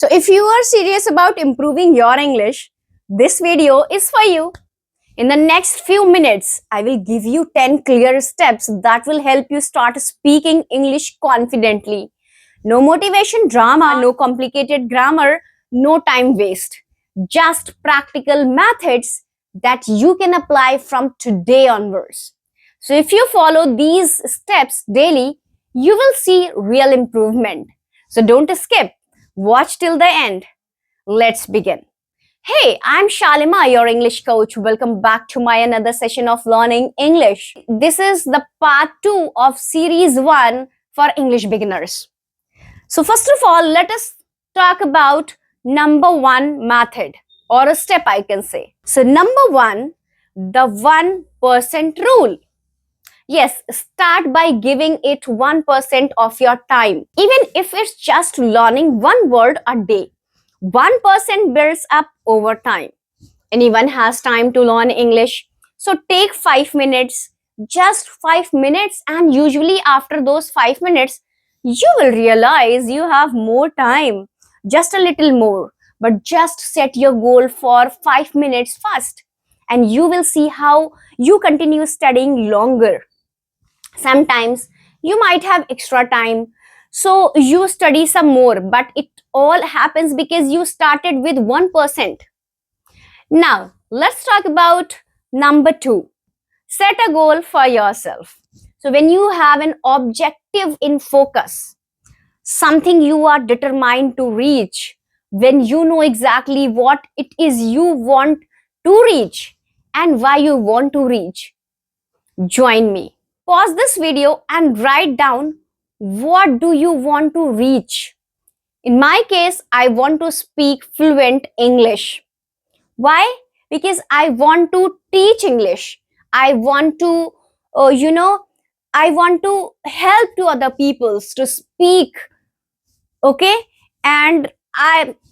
So if you are serious about improving your English, this video is for you. In the next few minutes, I will give you 10 clear steps that will help you start speaking English confidently. No motivation drama, no complicated grammar, no time waste. Just practical methods that you can apply from today onwards. So if you follow these steps daily, you will see real improvement. So don't skip. Watch till the end. Let's begin. Hey, I'm Shalima, your English coach. Welcome back to my another session of learning English. This is the part 2 of series 1 for English beginners. So first of all, let us talk about number 1 method or a step I can say. So number 1, the 1% rule. Yes, start by giving it 1% of your time. Even if it's just learning one word a day, 1% builds up over time. Anyone has time to learn English. So take 5 minutes, just 5 minutes, and usually after those 5 minutes, you will realize you have more time, just a little more. But just set your goal for 5 minutes first, and you will see how you continue studying longer. Sometimes you might have extra time, so you study some more, but it all happens because you started with 1%. Now, let's talk about number 2. Set a goal for yourself. So when you have an objective in focus, something you are determined to reach, when you know exactly what it is you want to reach and why you want to reach, join me. Pause this video and write down, what do you want to reach? In my case, I want to speak fluent English. Why? Because I want to teach English. I want to, I want to help to other peoples to speak. Okay? And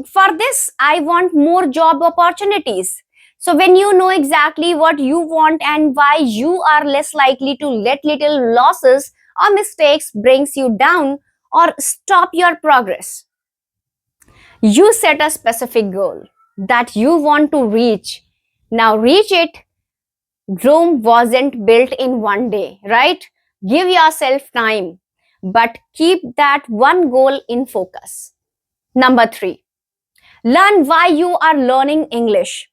for this, I want more job opportunities. So when you know exactly what you want and why, you are less likely to let little losses or mistakes brings you down or stop your progress. You set a specific goal that you want to reach. Now reach it. Rome wasn't built in one day, right? Give yourself time, but keep that one goal in focus. Number 3, learn why you are learning English.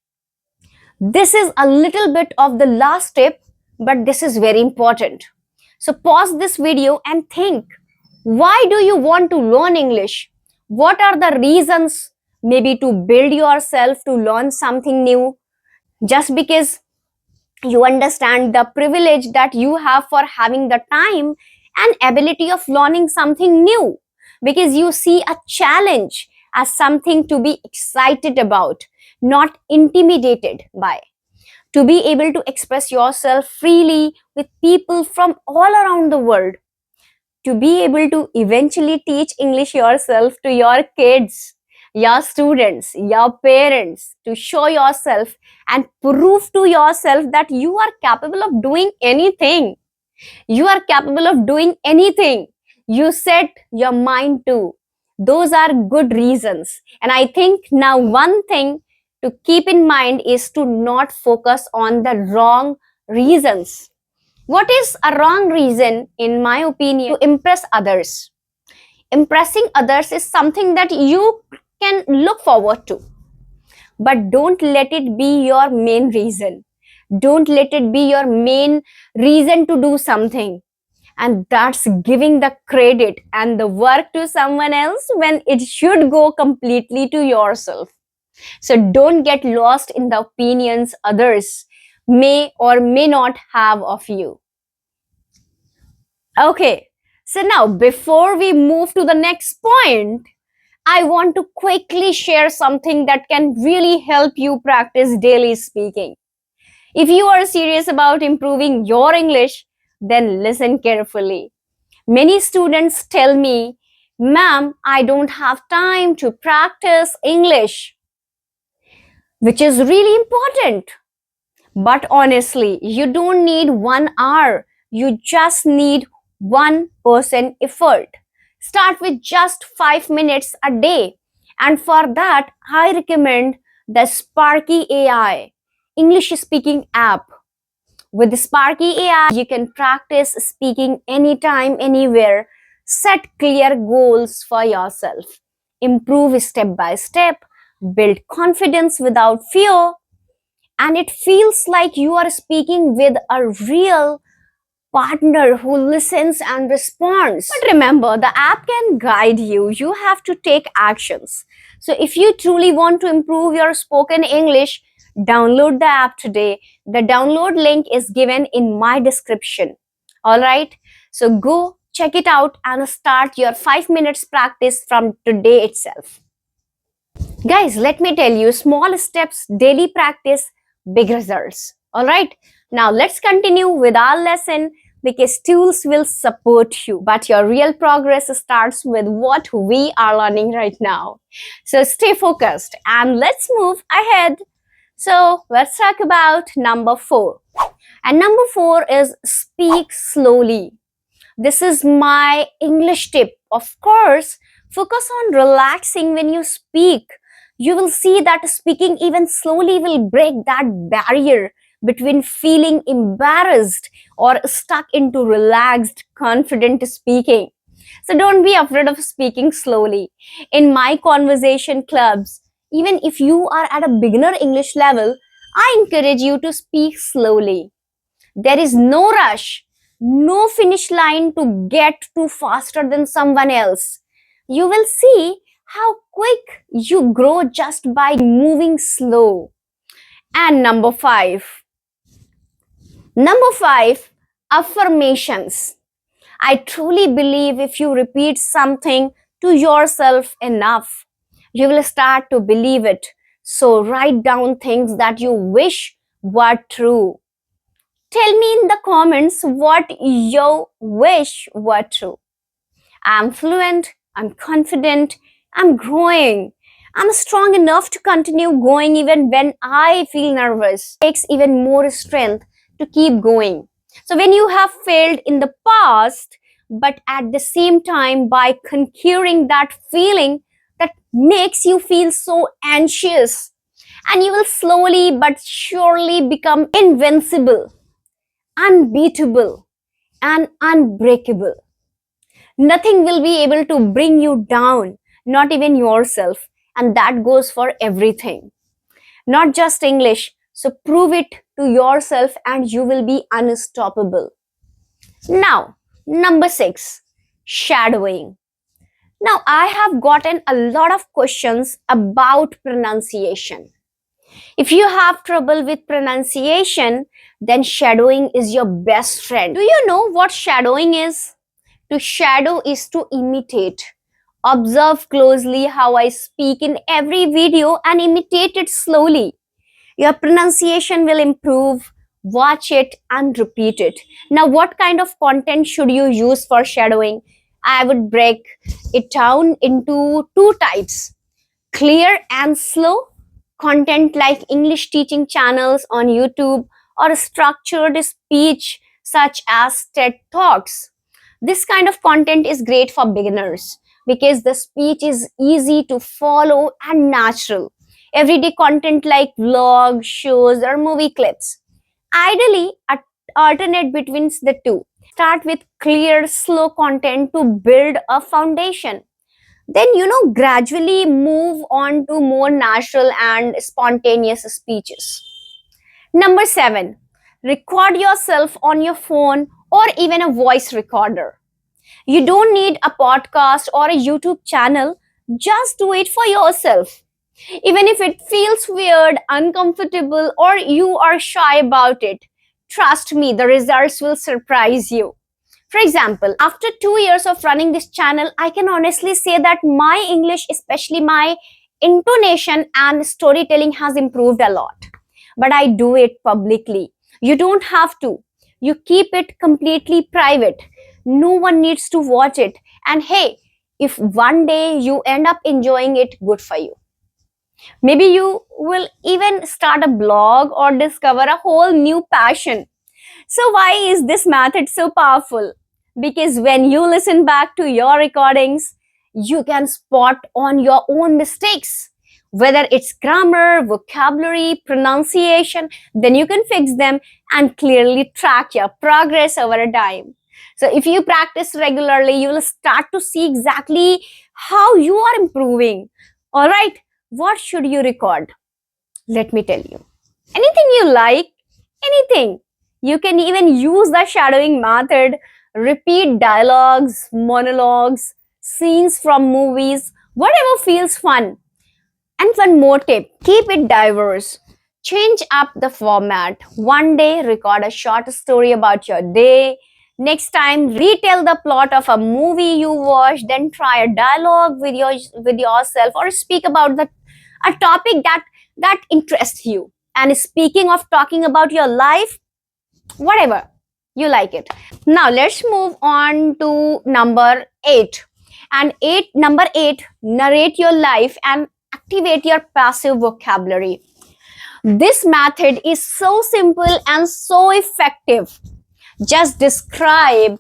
This is a little bit of the last step, but this is very important. So pause this video and think, why do you want to learn English? What are the reasons? Maybe to build yourself, to learn something new. Just because you understand the privilege that you have for having the time and ability of learning something new, because you see a challenge as something to be excited about, not intimidated by. To be able to express yourself freely with people from all around the world. To be able to eventually teach English yourself to your kids, your students, your parents, to show yourself and prove to yourself that you are capable of doing anything. You are capable of doing anything you set your mind to. Those are good reasons. And I think now one thing to keep in mind is to not focus on the wrong reasons. What is a wrong reason, in my opinion? To impress others. Impressing others is something that you can look forward to. But don't let it be your main reason. Don't let it be your main reason to do something. And that's giving the credit and the work to someone else when it should go completely to yourself. So don't get lost in the opinions others may or may not have of you. Okay, so now before we move to the next point, I want to quickly share something that can really help you practice daily speaking. If you are serious about improving your English, then listen carefully. Many students tell me, "Ma'am, I don't have time to practice English," which is really important. But honestly, you don't need 1 hour. You just need 1% effort. Start with just 5 minutes a day And for that, I recommend the Sparky AI English speaking app. With Sparky AI, you can practice speaking anytime, anywhere, set clear goals for yourself, improve step by step, build confidence without fear, and it feels like you are speaking with a real partner who listens and responds. But remember, the app can guide you. You have to take actions. So if you truly want to improve your spoken English, download the app today. The download link is given in my description. All right? So go check it out and start your 5 minutes practice from today itself. Guys, let me tell you, small steps, daily practice, big results. All right. Now let's continue with our lesson because tools will support you. But your real progress starts with what we are learning right now. So stay focused and let's move ahead. So let's talk about number 4. And number 4 is speak slowly. This is my English tip. Of course, focus on relaxing when you speak. You will see that speaking even slowly will break that barrier between feeling embarrassed or stuck into relaxed, confident speaking. So don't be afraid of speaking slowly. In my conversation clubs, even if you are at a beginner English level, I encourage you to speak slowly. There is no rush, no finish line to get to faster than someone else. You will see how quick you grow just by moving slow. And number 5. Number 5, affirmations. I truly believe if you repeat something to yourself enough, you will start to believe it. So write down things that you wish were true. Tell me in the comments what you wish were true. I'm fluent, I'm confident, I'm growing. I'm strong enough to continue going even when I feel nervous. It takes even more strength to keep going. So when you have failed in the past, but at the same time by conquering that feeling that makes you feel so anxious, and you will slowly but surely become invincible, unbeatable, and unbreakable. Nothing will be able to bring you down, not even yourself. And that goes for everything, not just English. So prove it to yourself and you will be unstoppable. Now, number 6, shadowing. Now, I have gotten a lot of questions about pronunciation. If you have trouble with pronunciation, then shadowing is your best friend. Do you know what shadowing is? To shadow is to imitate. Observe closely how I speak in every video and imitate it slowly. Your pronunciation will improve. Watch it and repeat it. Now, what kind of content should you use for shadowing? I would break it down into 2 types: clear and slow content like English teaching channels on YouTube or structured speech such as TED Talks. This kind of content is great for beginners because the speech is easy to follow and natural. Everyday content like vlogs, shows, or movie clips. Ideally, alternate between the two. Start with clear, slow content to build a foundation. Then, gradually move on to more natural and spontaneous speeches. Number 7, record yourself on your phone or even a voice recorder. You don't need a podcast or a YouTube channel, just do it for yourself. Even if it feels weird, uncomfortable, or you are shy about it, trust me, the results will surprise you. For example, after 2 years of running this channel, I can honestly say that my English, especially my intonation and storytelling, has improved a lot. But I do it publicly. You don't have to. You keep it completely private. No one needs to watch it. And hey, if one day you end up enjoying it, good for you. Maybe you will even start a blog or discover a whole new passion. So why is this method so powerful? Because when you listen back to your recordings, you can spot on your own mistakes. Whether it's grammar, vocabulary, pronunciation, then you can fix them and clearly track your progress over a time. So if you practice regularly, you will start to see exactly how you are improving. All right, what should you record? Let me tell you. Anything you like, anything. You can even use the shadowing method, repeat dialogues, monologues, scenes from movies, whatever feels fun. And one more tip, keep it diverse. Change up the format. One day, record a short story about your day. Next time, retell the plot of a movie you watched. Then try a dialogue with yourself, or speak about a topic that interests you. And speaking of talking about your life, whatever you like it. Now let's move on to number 8. And number 8, narrate your life and activate your passive vocabulary. This method is so simple and so effective. Just describe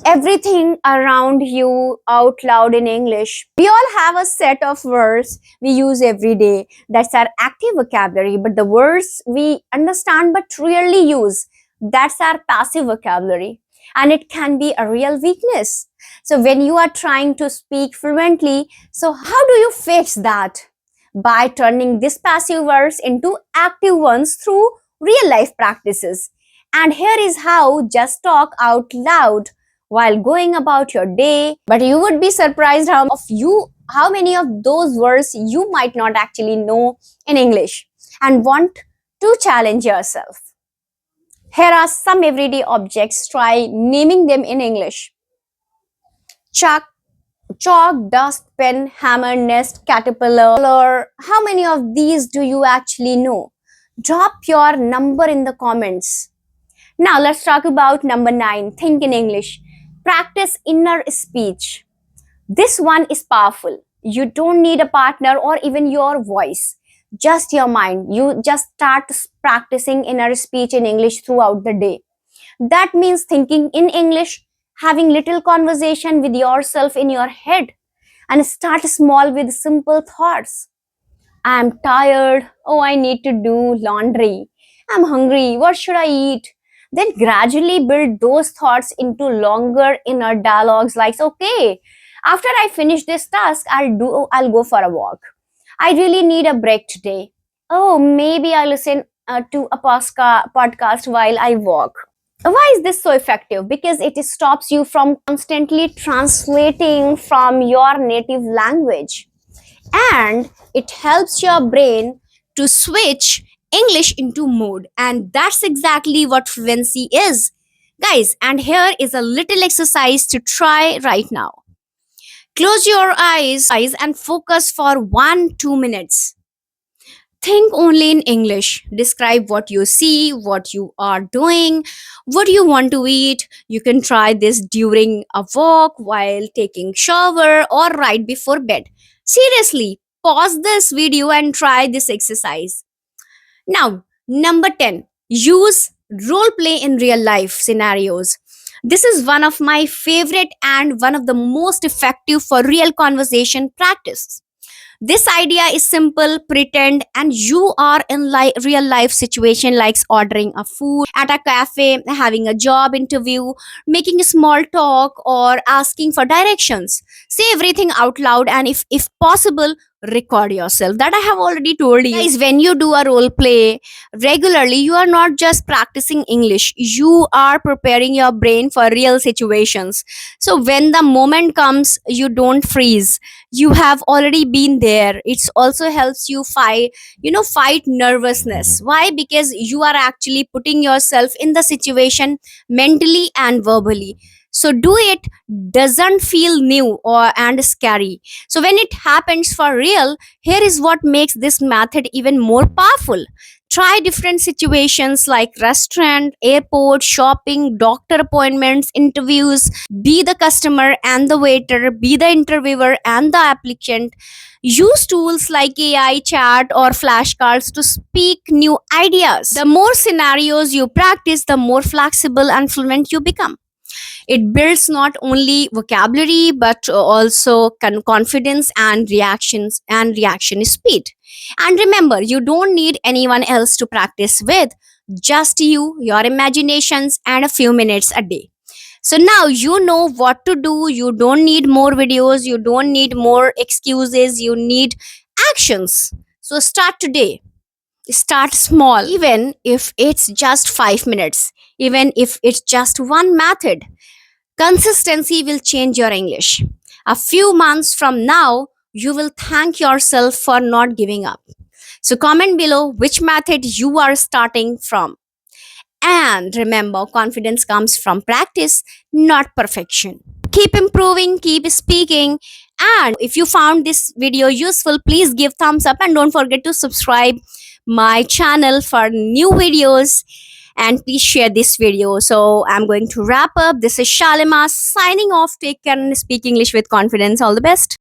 everything around you out loud in English. We all have a set of words we use every day. That's our active vocabulary, but the words we understand but rarely use, that's our passive vocabulary. And it can be a real weakness. So when you are trying to speak fluently, so how do you fix that? By turning these passive words into active ones through real life practices. And here is how: just talk out loud while going about your day. But you would be surprised how many of those words you might not actually know in English and want to challenge yourself. Here are some everyday objects. Try naming them in English. Chalk, dust, pen, hammer, nest, caterpillar. How many of these do you actually know? Drop your number in the comments. Now let's talk about number 9. Think in English. Practice inner speech. This one is powerful. You don't need a partner or even your voice. Just your mind. You just start practicing inner speech in English throughout the day. That means thinking in English, having little conversation with yourself in your head, and start small with simple thoughts. I'm tired. Oh, I need to do laundry. I'm hungry. What should I eat? Then gradually build those thoughts into longer inner dialogues like, okay, after I finish this task, I'll go for a walk. I really need a break today. Oh, maybe I listen to a podcast while I walk. Why is this so effective? Because it stops you from constantly translating from your native language. And it helps your brain to switch English into mode. And that's exactly what fluency is. Guys, and here is a little exercise to try right now. Close your eyes and focus for 1-2 minutes. Think only in English. Describe what you see, what you are doing, what you want to eat. You can try this during a walk, while taking shower, or right before bed. Seriously, pause this video and try this exercise. Now, number 10, use role play in real life scenarios. This is one of my favorite and one of the most effective for real conversation practice. This idea is simple. Pretend and you are in real life situation, like ordering a food at a cafe, having a job interview, making a small talk, or asking for directions. Say everything out loud, and if possible, record yourself. That I have already told you. Guys, when you do a role play regularly, you are not just practicing English, you are preparing your brain for real situations. So when the moment comes, you don't freeze. You have already been there. It also helps you fight nervousness. Why? Because you are actually putting yourself in the situation mentally and verbally. So do it. Doesn't feel new or and scary. So when it happens for real, here is what makes this method even more powerful. Try different situations like restaurant, airport, shopping, doctor appointments, interviews. Be the customer and the waiter, be the interviewer and the applicant. Use tools like AI, chat, or flashcards to speak new ideas. The more scenarios you practice, the more flexible and fluent you become. It builds not only vocabulary but also confidence and reaction speed. And remember, you don't need anyone else to practice with, just you, your imaginations, and a few minutes a day. So now you know what to do. You don't need more videos, you don't need more excuses, you need actions. So start today. Start small, even if it's just 5 minutes, even if it's just one method. Consistency will change your English. A few months from now, you will thank yourself for not giving up. So comment below which method you are starting from. And remember, confidence comes from practice, not perfection. Keep improving, keep speaking. And if you found this video useful, please give thumbs up and don't forget to subscribe my channel for new videos, and please share this video. So I'm going to wrap up. This is Shalima signing off. Take care and speak English with confidence. All the best.